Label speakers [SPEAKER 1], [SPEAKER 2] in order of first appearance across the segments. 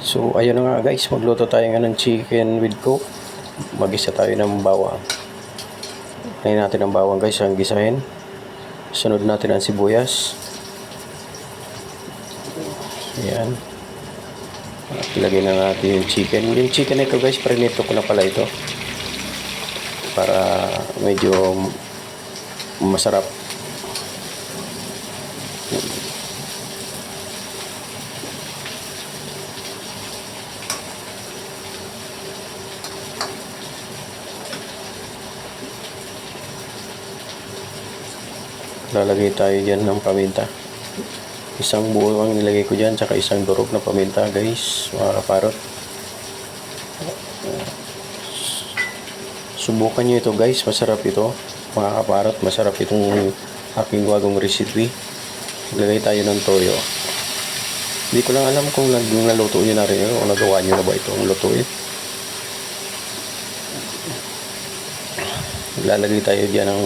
[SPEAKER 1] So ayun na nga guys, magluto tayo nga ng chicken with coke. Mag-isa tayo ng bawang. Kainin natin ang bawang guys, ang gisahin. Sunod natin ang sibuyas. Ayan. At ilagay na natin yung chicken. Yung chicken na ito guys, prinito ko na pala ito. Para medyo masarap. Lalagay tayo dyan ng paminta. Isang buo ang nilagay ko dyan, tsaka isang durog na paminta guys, mga kaparot. Subukan nyo ito guys, masarap ito mga kaparot, masarap itong aking wagong recipe. Lagay tayo ng toyo. Hindi ko lang alam kung naluto nyo na rin o nagawa nyo na ba itong lutuin. Lalagay tayo dyan ng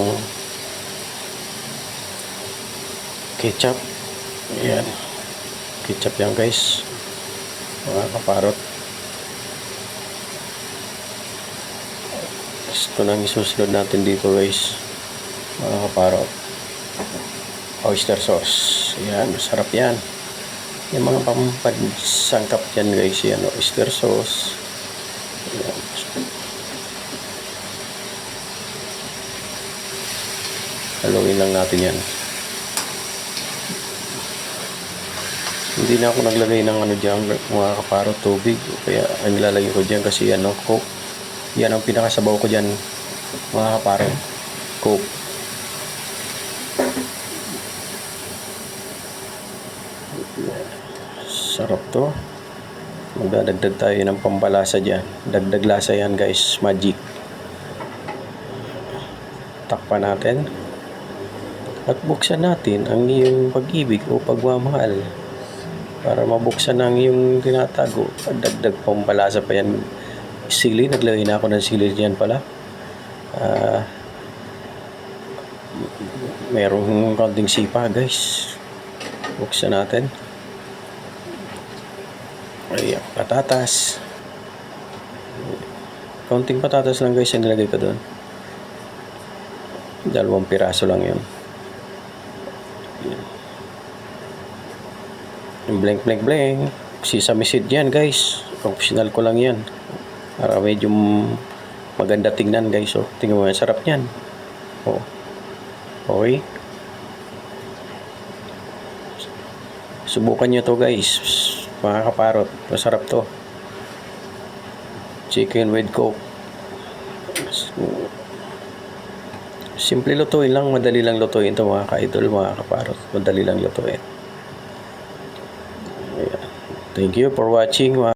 [SPEAKER 1] ketchup. Ayan. Ketchup yan guys, mga kaparot. Ito nang isusunod natin dito guys, mga kaparot. Oyster sauce. Ayan, masarap yan. Yung mga pampansangkap yan guys, yan, oyster sauce. Ayan. Haluin lang natin yan. Hindi na ako naglagay ng dyan, mga kaparot, tubig. Kaya ang nilalagay ko dyan kasi coke. Yan ang pinakasabaw ko dyan, mga kaparot, coke. Sarap to. Magdadagdag tayo ng pampalasa dyan. Dagdag lasa yan guys, magic. Takpan natin. At buksan natin ang iyong pag-ibig o pagmamahal. Para mabuksan ang iyong tinatago. Dagdag pampalasa pa yan. Sili, naglagay na ako ng sili dyan pala. Merong konting sipa guys. Buksan natin. Ayan, patatas. Konting patatas lang guys ang nilagay ko doon. 2 piraso lang yun. Blank. Sesame seed yan guys. Optional ko lang yan. Para medyo maganda tingnan guys. Oh, tingnan mo, sarap yan. Oh. Okay. Subukan nyo to guys, mga kaparot. Masarap to. Chicken with coke. Simple lutuin lang. Madali lang lutuin to mga ka-idol, mga kaparot. Madali lang lutuin. Thank you for watching.